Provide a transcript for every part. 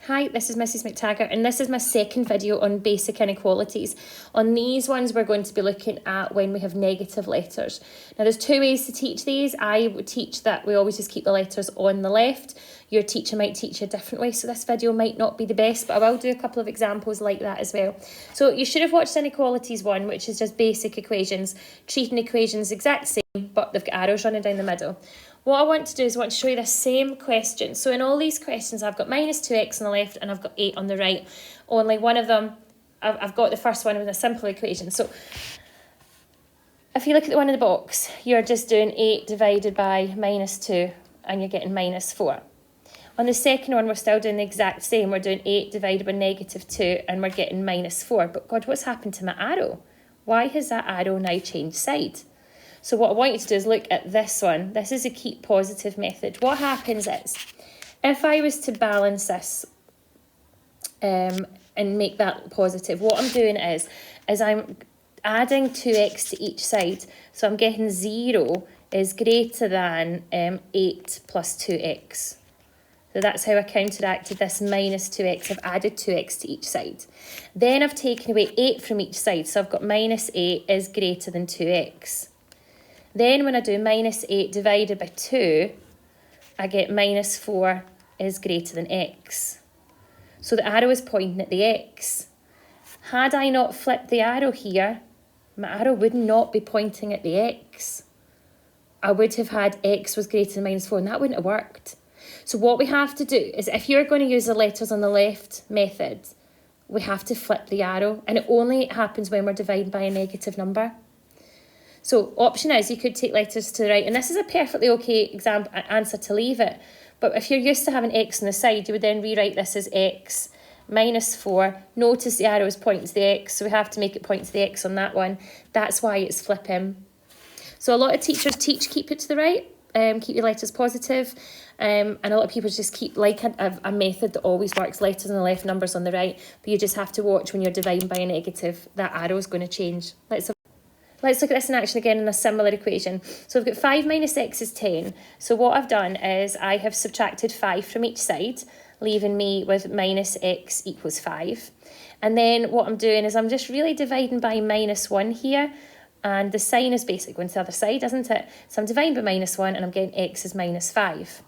Hi, this is Mrs. McTaggart, and this is my second video on basic inequalities. On these ones, we're going to be looking at when we have negative letters. Now, there's two ways to teach these. I would teach that we always just keep the letters on the left. Your teacher might teach you a different way, so this video might not be the best, but I will do a couple of examples like that as well. So you should have watched Inequalities 1, which is just basic equations, treating equations exact same, but they've got arrows running down the middle. What I want to do is I want to show you the same question. So in all these questions, I've got minus 2x on the left and I've got 8 on the right. Only one of them, I've got the first one with a simple equation. So if you look at the one in the box, you're just doing 8 divided by minus 2 and you're getting minus 4. On the second one, we're still doing the exact same. We're doing 8 divided by negative 2 and we're getting minus 4. But God, what's happened to my arrow? Why has that arrow now changed side? So what I want you to do is look at this one. This is a keep positive method. What happens is, if I was to balance this and make that positive, what I'm doing is I'm adding 2x to each side. So I'm getting 0 is greater than 8 plus 2x. So that's how I counteracted this minus 2x. I've added 2x to each side. Then I've taken away 8 from each side. So I've got minus 8 is greater than 2x. Then when I do minus 8 divided by 2, I get minus 4 is greater than x. So the arrow is pointing at the x. Had I not flipped the arrow here, my arrow would not be pointing at the x. I would have had x was greater than minus 4, and that wouldn't have worked. So what we have to do is, if you're going to use the letters on the left method, we have to flip the arrow, and it only happens when we're dividing by a negative number. So option is you could take letters to the right, and this is a perfectly okay answer to leave it. But if you're used to having x on the side, you would then rewrite this as x minus 4. Notice the arrow is pointing to the x, so we have to make it point to the x on that one. That's why it's flipping. So a lot of teachers teach keep it to the right, keep your letters positive, and a lot of people just keep like a method that always works, letters on the left, numbers on the right. But you just have to watch when you're dividing by a negative, that arrow is going to change. Let's look at this in action again in a similar equation. So I've got 5 minus x is 10. So what I've done is I have subtracted 5 from each side, leaving me with minus x equals 5. And then what I'm doing is I'm just really dividing by minus 1 here. And the sign is basically going to the other side, isn't it? So I'm dividing by minus 1 and I'm getting x is minus 5.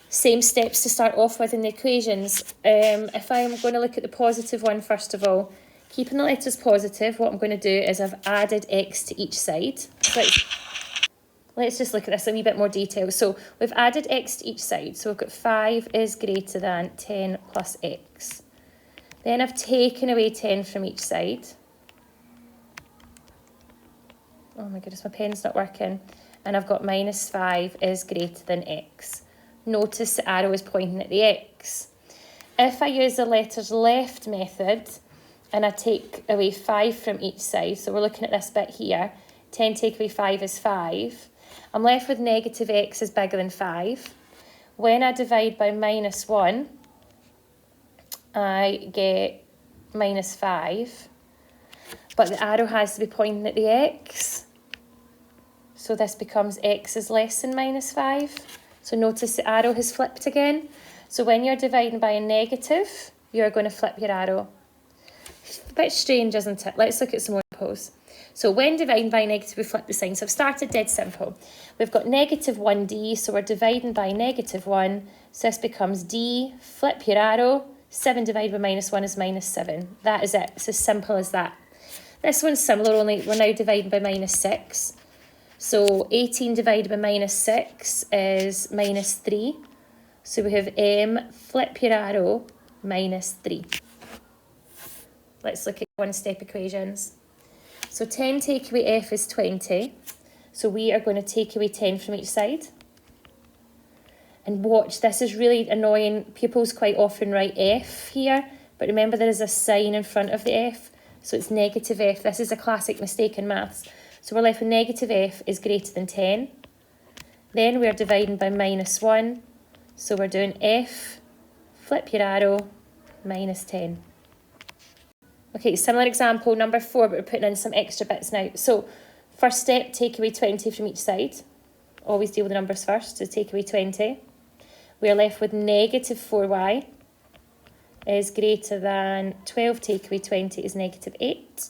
Same steps to start off with in the equations. If I'm going to look at the positive one first of all, keeping the letters positive, what I'm going to do is I've added x to each side. So let's just look at this in a wee bit more detail. So we've added x to each side. So we've got 5 is greater than 10 plus x. Then I've taken away 10 from each side. Oh my goodness, my pen's not working. And I've got minus 5 is greater than x. Notice the arrow is pointing at the x. If I use the letters left method, and I take away 5 from each side, so we're looking at this bit here, 10 take away 5 is 5. I'm left with negative x is bigger than 5. When I divide by minus 1, I get minus 5. But the arrow has to be pointing at the x. So this becomes x is less than minus 5. So notice the arrow has flipped again. So when you're dividing by a negative, you're going to flip your arrow. A bit strange, isn't it? Let's look at some more examples. So when dividing by negative, we flip the sign. So I've started dead simple. We've got negative 1d, so we're dividing by negative 1. So this becomes d, flip your arrow, 7 divided by minus 1 is minus 7. That is it. It's as simple as that. This one's similar, only we're now dividing by minus 6. So 18 divided by minus 6 is minus 3. So we have m, flip your arrow, minus 3. Let's look at one-step equations. So 10 take away f is 20. So we are going to take away 10 from each side. And watch, this is really annoying. Pupils quite often write f here, but remember there is a sign in front of the f. So it's negative f. This is a classic mistake in maths. So we're left with negative f is greater than 10. Then we're dividing by minus 1. So we're doing f, flip your arrow, minus 10. Okay, similar example, number 4, but we're putting in some extra bits now. So first step, take away 20 from each side. Always deal with the numbers first, so take away 20. We are left with negative 4y. is greater than 12 take away 20 is negative 8.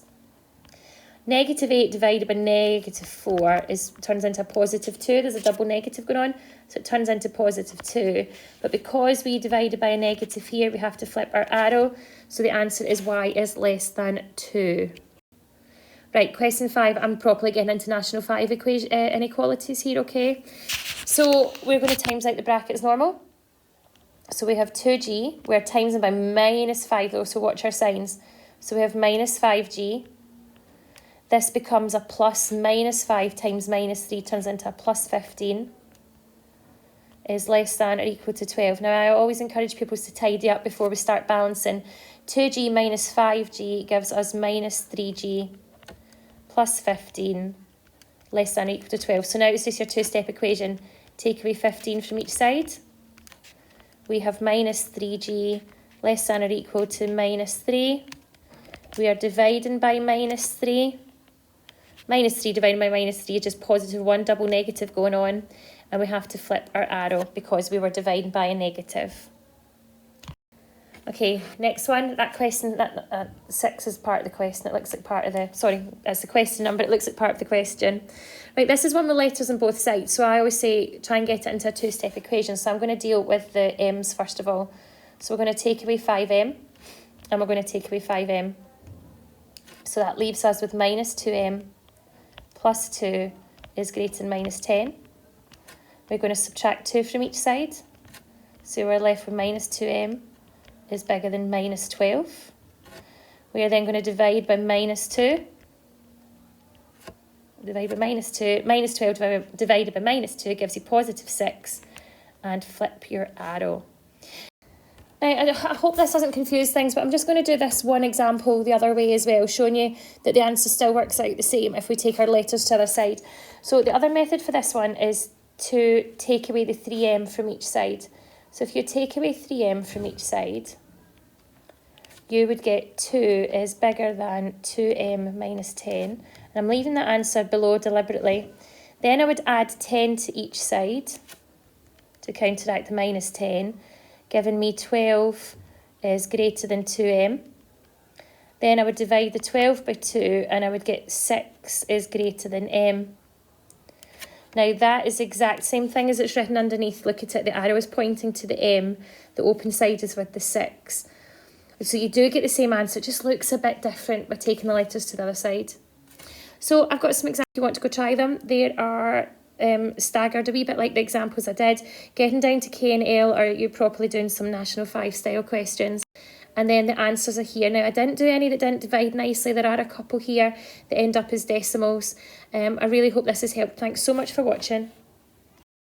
Negative 8 divided by negative 4 turns into a positive 2. There's a double negative going on, so it turns into positive 2. But because we divided by a negative here, we have to flip our arrow. So the answer is y is less than 2. Right, question 5. I'm properly getting into National 5 inequalities here, okay? So we're going to times out the bracket as normal. So we have 2g, we're timesing by minus 5 though, so watch our signs. So we have minus 5g. This becomes a plus minus 5 times minus 3 turns into a plus 15 is less than or equal to 12. Now I always encourage people to tidy up before we start balancing. 2g minus 5g gives us minus 3g plus 15 less than or equal to 12. So now it's just your two-step equation. Take away 15 from each side. We have minus 3g less than or equal to minus 3. We are dividing by minus 3. Minus 3 divided by minus 3 is just positive 1, double negative going on. And we have to flip our arrow because we were dividing by a negative. Okay, next one. That question, that 6 is part of the question. It looks like part of the, sorry, that's the question number. It looks like part of the question. Right, this is one with letters on both sides. So I always say try and get it into a two-step equation. So I'm going to deal with the m's first of all. So we're going to take away 5m and we're going to take away 5m. So that leaves us with minus 2m plus 2 is greater than minus 10. We're going to subtract 2 from each side. So we're left with minus 2m is bigger than minus 12. We are then going to divide by minus 2. Divide by minus 2. Minus 12 divided by minus 2 gives you positive 6. And flip your arrow. Now, I hope this doesn't confuse things, but I'm just going to do this one example the other way as well, showing you that the answer still works out the same if we take our letters to the other side. So the other method for this one is to take away the 3m from each side. So if you take away 3m from each side, you would get 2 is bigger than 2m minus 10. And I'm leaving the answer below deliberately. Then I would add 10 to each side to counteract the minus 10, giving me 12 is greater than 2m. Then I would divide the 12 by 2 and I would get 6 is greater than m. Now that is the exact same thing as it's written underneath. Look at it, the arrow is pointing to the m, the open side is with the 6. So you do get the same answer, it just looks a bit different by taking the letters to the other side. So I've got some examples if you want to go try them. They are staggered a wee bit like the examples I did. Getting down to K and L, or you're properly doing some National 5 style questions. And then the answers are here. Now, I didn't do any that didn't divide nicely. There are a couple here that end up as decimals. I really hope this has helped. Thanks so much for watching.